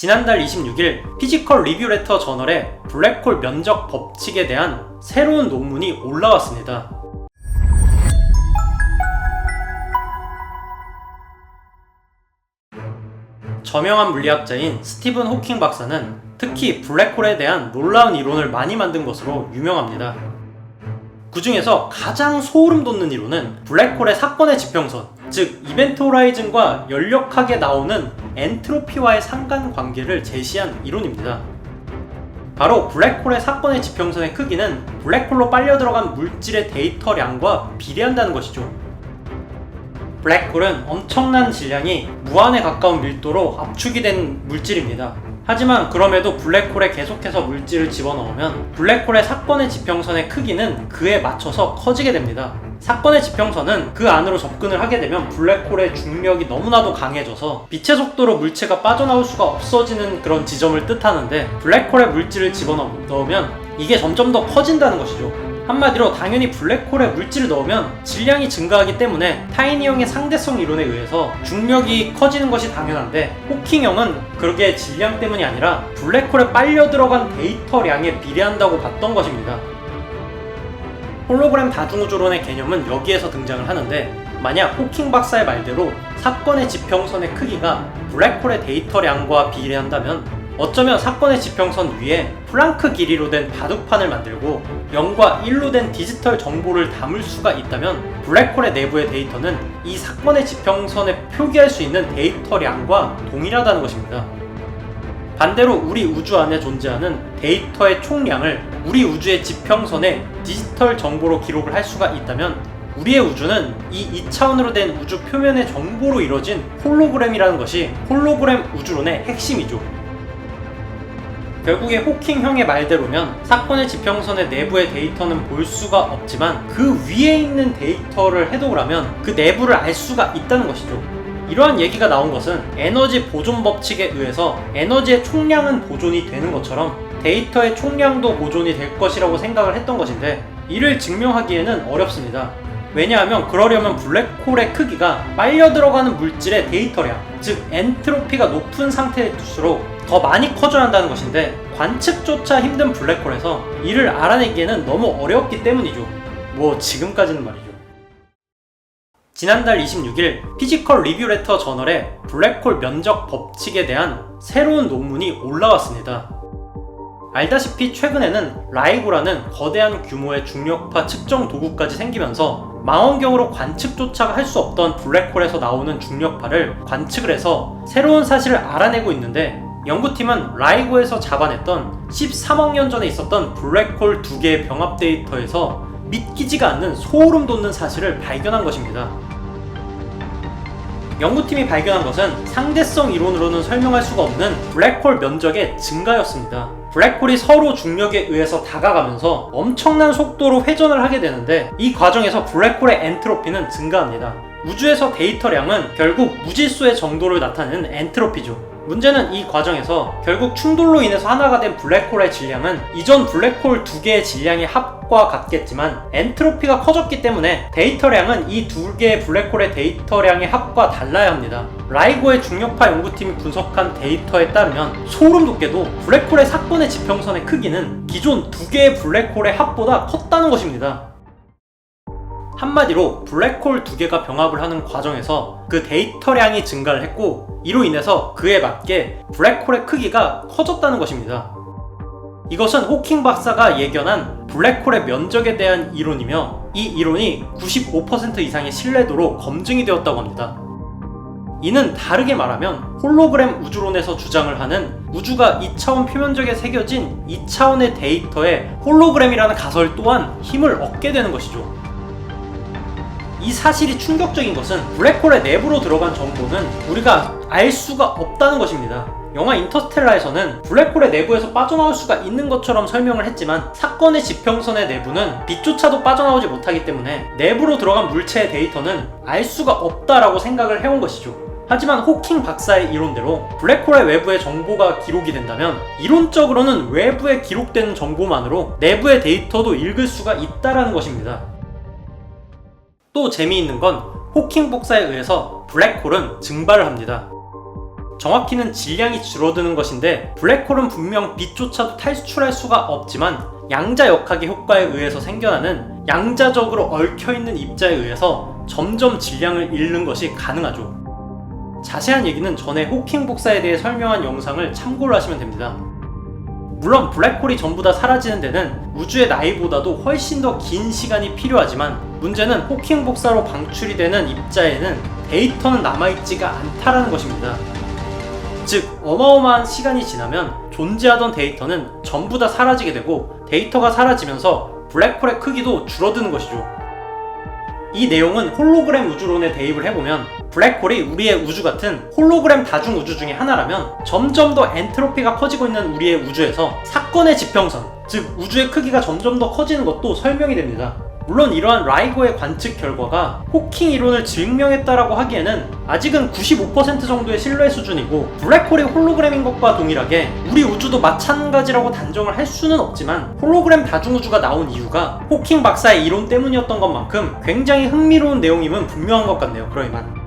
지난달 26일 피지컬 리뷰 레터 저널에 블랙홀 면적 법칙에 대한 새로운 논문이 올라왔습니다. 저명한 물리학자인 스티븐 호킹 박사는 특히 블랙홀에 대한 놀라운 이론을 많이 만든 것으로 유명합니다. 그 중에서 가장 소름 돋는 이론은 블랙홀의 사건의 지평선, 즉 이벤트 호라이즌과 연력하게 나오는 엔트로피와의 상관관계를 제시한 이론입니다. 바로 블랙홀의 사건의 지평선의 크기는 블랙홀로 빨려 들어간 물질의 데이터량과 비례한다는 것이죠. 블랙홀은 엄청난 질량이 무한에 가까운 밀도로 압축이 된 물질입니다. 하지만 그럼에도 블랙홀에 계속해서 물질을 집어넣으면 블랙홀의 사건의 지평선의 크기는 그에 맞춰서 커지게 됩니다. 사건의 지평선은 그 안으로 접근을 하게 되면 블랙홀의 중력이 너무나도 강해져서 빛의 속도로 물체가 빠져나올 수가 없어지는 그런 지점을 뜻하는데, 블랙홀에 물질을 집어넣으면 이게 점점 더 커진다는 것이죠. 한마디로 당연히 블랙홀에 물질을 넣으면 질량이 증가하기 때문에 타이니형의 상대성 이론에 의해서 중력이 커지는 것이 당연한데, 호킹형은 그게 질량 때문이 아니라 블랙홀에 빨려 들어간 데이터량에 비례한다고 봤던 것입니다. 홀로그램 다중우주론의 개념은 여기에서 등장을 하는데, 만약 호킹 박사의 말대로 사건의 지평선의 크기가 블랙홀의 데이터량과 비례한다면 어쩌면 사건의 지평선 위에 플랑크 길이로 된 바둑판을 만들고 0과 1로 된 디지털 정보를 담을 수가 있다면 블랙홀의 내부의 데이터는 이 사건의 지평선에 표기할 수 있는 데이터량과 동일하다는 것입니다. 반대로 우리 우주 안에 존재하는 데이터의 총량을 우리 우주의 지평선에 디지털 정보로 기록을 할 수가 있다면 우리의 우주는 이 2차원으로 된 우주 표면의 정보로 이루어진 홀로그램이라는 것이 홀로그램 우주론의 핵심이죠. 결국에 호킹형의 말대로면 사건의 지평선의 내부의 데이터는 볼 수가 없지만 그 위에 있는 데이터를 해독을 하면 그 내부를 알 수가 있다는 것이죠. 이러한 얘기가 나온 것은 에너지 보존 법칙에 의해서 에너지의 총량은 보존이 되는 것처럼 데이터의 총량도 보존이 될 것이라고 생각을 했던 것인데, 이를 증명하기에는 어렵습니다. 왜냐하면 그러려면 블랙홀의 크기가 빨려 들어가는 물질의 데이터량, 즉 엔트로피가 높은 상태일수록 더 많이 커져야 한다는 것인데, 관측조차 힘든 블랙홀에서 이를 알아내기에는 너무 어려웠기 때문이죠. 지금까지는 말이죠. 지난달 26일 피지컬 리뷰 레터 저널에 블랙홀 면적 법칙에 대한 새로운 논문이 올라왔습니다. 알다시피 최근에는 라이고라는 거대한 규모의 중력파 측정 도구까지 생기면서 망원경으로 관측조차 할 수 없던 블랙홀에서 나오는 중력파를 관측을 해서 새로운 사실을 알아내고 있는데, 연구팀은 라이고에서 잡아냈던 13억 년 전에 있었던 블랙홀 2개의 병합 데이터에서 믿기지가 않는 소름 돋는 사실을 발견한 것입니다. 연구팀이 발견한 것은 상대성 이론으로는 설명할 수가 없는 블랙홀 면적의 증가였습니다. 블랙홀이 서로 중력에 의해서 다가가면서 엄청난 속도로 회전을 하게 되는데, 이 과정에서 블랙홀의 엔트로피는 증가합니다. 우주에서 데이터량은 결국 무질서의 정도를 나타내는 엔트로피죠. 문제는 이 과정에서 결국 충돌로 인해서 하나가 된 블랙홀의 질량은 이전 블랙홀 2개의 질량의 합과 같겠지만 엔트로피가 커졌기 때문에 데이터량은 이 2개의 블랙홀의 데이터량의 합과 달라야 합니다. 라이고의 중력파 연구팀이 분석한 데이터에 따르면 소름 돋게도 블랙홀의 사건의 지평선의 크기는 기존 2개의 블랙홀의 합보다 컸다는 것입니다. 한마디로 블랙홀 2개가 병합을 하는 과정에서 그 데이터량이 증가를 했고, 이로 인해서 그에 맞게 블랙홀의 크기가 커졌다는 것입니다. 이것은 호킹 박사가 예견한 블랙홀의 면적에 대한 이론이며, 이 이론이 95% 이상의 신뢰도로 검증이 되었다고 합니다. 이는 다르게 말하면 홀로그램 우주론에서 주장을 하는 우주가 2차원 표면적에 새겨진 2차원의 데이터에 홀로그램이라는 가설 또한 힘을 얻게 되는 것이죠. 이 사실이 충격적인 것은 블랙홀의 내부로 들어간 정보는 우리가 알 수가 없다는 것입니다. 영화 인터스텔라에서는 블랙홀의 내부에서 빠져나올 수가 있는 것처럼 설명을 했지만, 사건의 지평선의 내부는 빛조차도 빠져나오지 못하기 때문에 내부로 들어간 물체의 데이터는 알 수가 없다라고 생각을 해온 것이죠. 하지만 호킹 박사의 이론대로 블랙홀의 외부에 정보가 기록이 된다면 이론적으로는 외부에 기록되는 정보만으로 내부의 데이터도 읽을 수가 있다라는 것입니다. 또 재미있는 건 호킹 복사에 의해서 블랙홀은 증발을 합니다. 정확히는 질량이 줄어드는 것인데, 블랙홀은 분명 빛조차도 탈출할 수가 없지만 양자역학의 효과에 의해서 생겨나는 양자적으로 얽혀있는 입자에 의해서 점점 질량을 잃는 것이 가능하죠. 자세한 얘기는 전에 호킹 복사에 대해 설명한 영상을 참고로 하시면 됩니다. 물론 블랙홀이 전부 다 사라지는 데는 우주의 나이보다도 훨씬 더 긴 시간이 필요하지만, 문제는 호킹 복사로 방출이 되는 입자에는 데이터는 남아있지가 않다라는 것입니다. 즉, 어마어마한 시간이 지나면 존재하던 데이터는 전부 다 사라지게 되고, 데이터가 사라지면서 블랙홀의 크기도 줄어드는 것이죠. 이 내용은 홀로그램 우주론에 대입을 해보면, 블랙홀이 우리의 우주 같은 홀로그램 다중 우주 중에 하나라면 점점 더 엔트로피가 커지고 있는 우리의 우주에서 사건의 지평선, 즉 우주의 크기가 점점 더 커지는 것도 설명이 됩니다. 물론 이러한 라이고의 관측 결과가 호킹 이론을 증명했다라고 하기에는 아직은 95% 정도의 신뢰 수준이고, 블랙홀이 홀로그램인 것과 동일하게 우리 우주도 마찬가지라고 단정을 할 수는 없지만, 홀로그램 다중우주가 나온 이유가 호킹 박사의 이론 때문이었던 것만큼 굉장히 흥미로운 내용임은 분명한 것 같네요. 그럼 이만.